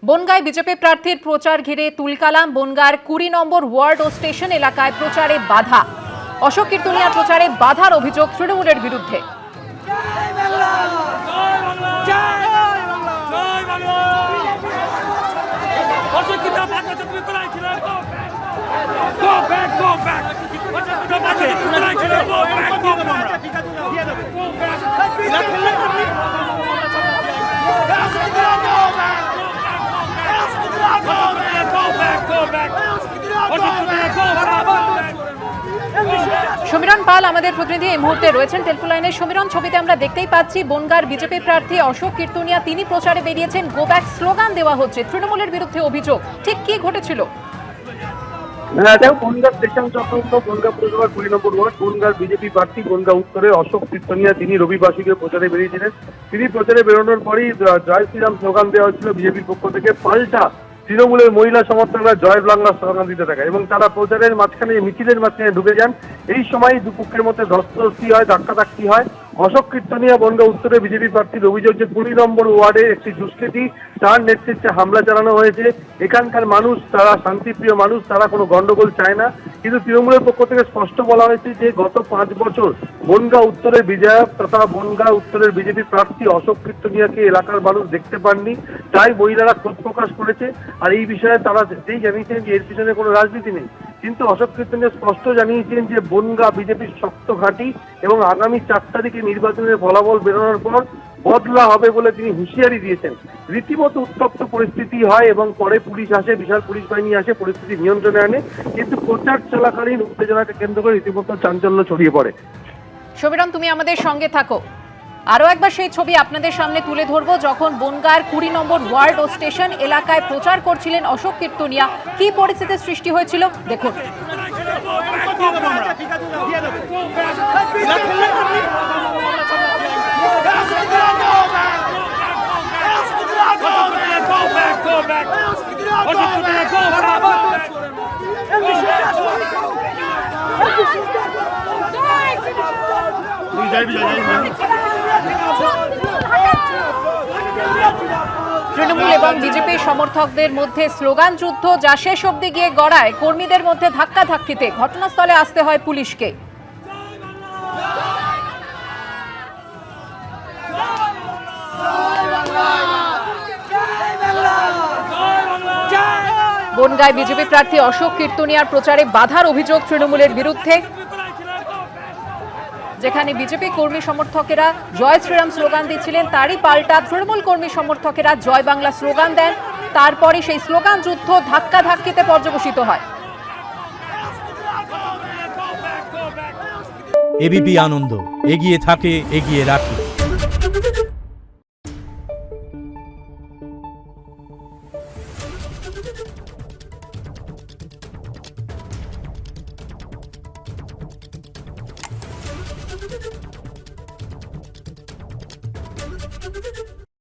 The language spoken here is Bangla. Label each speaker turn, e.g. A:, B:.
A: বনগাঁয় বিজেপি প্রার্থীর প্রচার ঘিরে তুলকালাম। বনগাঁর 20 নম্বর ওয়ার্ড ও স্টেশন এলাকায় প্রচারে বাধা। অশোক কীর্তনিয়ার প্রচারে বাধার অভিযোগ তৃণমূলের বিরুদ্ধে। সমীরণ পাল আমাদের প্রতিনিধি এই মুহূর্তে রয়েছেন টেলিফোন লাইনে। সমীরণ, ছবিতে আমরা দেখতেই পাচ্ছি বনগাঁর বিজেপি প্রার্থী অশোক কীর্তনিয়া তিনি প্রচারে বেরিয়েছেন। গো ব্যাক স্লোগান দেওয়া হচ্ছে, তৃণমূলের বিরুদ্ধে অভিযোগ। ঠিক কি ঘটেছিল?
B: বনগাঁ স্টেশন সংলগ্ন বনগাঁ পুরসভার 20 নম্বর ওয়ার্ড বনগাঁর বিজেপি প্রার্থী বনগাঁ উত্তরে অশোক কীর্তনিয়া তিনি রবিবাসীকে প্রচারে বেরিয়েছিলেন। তিনি প্রচারে বেরোনোর পরই জয় শ্রীরাম স্লোগান দেওয়া হচ্ছিল বিজেপির পক্ষ থেকে। পাল্টা তৃণমূলের মহিলা সমর্থকরা জয় বাংলা স্লোগান দিতে থাকে এবং তারা প্রচারের মাঝখানে মিছিলের মাঝখানে ঢুকে যান। এই সময় দুপক্ষের মধ্যে ধস্তাধস্তি হয়, ধাক্কাধাক্কি হয়। অশোক কীর্তনিয়া বনগাঁ উত্তরে বিজেপি প্রার্থীর অভিযোগ যে 20 নম্বর ওয়ার্ডে একটি দুষ্কৃতী তার নেতৃত্বে হামলা চালানো হয়েছে। এখানকার মানুষ তারা শান্তিপ্রিয় মানুষ, তারা কোনো গন্ডগোল চায় না। কিন্তু তৃণমূলের পক্ষ থেকে স্পষ্ট বলা হয়েছে যে গত 5 বছর বনগাঁ উত্তরের বিধায়ক তথা বনগাঁ উত্তরের বিজেপি প্রার্থী অশোক কীর্তনিয়াকে এলাকার মানুষ দেখতে পাননি, তাই মহিলারা ক্ষোভ প্রকাশ করেছে। আর এই বিষয়ে তারা যেই জানিয়েছেন যে এর পিছনে কোনো রাজনীতি নেই। কিন্তু অশোক কীর্তনিয়া স্পষ্ট জানিয়েছেন যে বনগাঁ বিজেপির শক্ত ঘাঁটি এবং আগামী 4 তারিখে নির্বাচনের ফলাফল বেরোনোর পর বদলা হবে বলে তিনি হুঁশিয়ারি দিয়েছেন। রীতিমতো উত্তপ্ত পরিস্থিতি হয় এবং পরে পুলিশ আসে, বিশাল পুলিশ বাহিনী আসে, পরিস্থিতি নিয়ন্ত্রণে আনে। কিন্তু প্রচার চলাকালীন উত্তেজনাকে কেন্দ্র করে রীতিমতো চাঞ্চল্য ছড়িয়ে পড়ে।
A: সমীরণ, তুমি আমাদের সঙ্গে থাকো। আরো একবার সেই ছবি আপনাদের সামনে তুলে ধরবো, যখন বনগাঁর 20 নম্বর ওয়ার্ড ও স্টেশন এলাকায় প্রচার করছিলেন অশোক কীর্তনিয়া। কি পরিস্থিতির সৃষ্টি হয়েছিল দেখুন। তৃণমূল এবং বিজেপির সমর্থকদের মধ্যে স্লোগান যুদ্ধ, যা শেষ অবধি গিয়ে গড়ায় কর্মীদের মধ্যে ধাক্কাধাক্কিতে। ঘটনাস্থলে আসতে হয় পুলিশকে। বনগাঁয় বিজেপি প্রার্থী অশোক কীর্তনিয়ার প্রচারে বাধার অভিযোগ তৃণমূলের বিরুদ্ধে, যেখানে বিজেপি কর্মী সমর্থকেরা জয় শ্রীরাম স্লোগান দিচ্ছিলেন, তারই পাল্টা তৃণমূল কর্মী সমর্থকেরা জয় বাংলা স্লোগান দেন। তারপরে সেই স্লোগান যুদ্ধ ধাক্কাধাক্কিতে পর্যবসিত হয়।
C: এবিপি আনন্দ, এগিয়ে থাকে, এগিয়ে রাখে।
D: Thank you.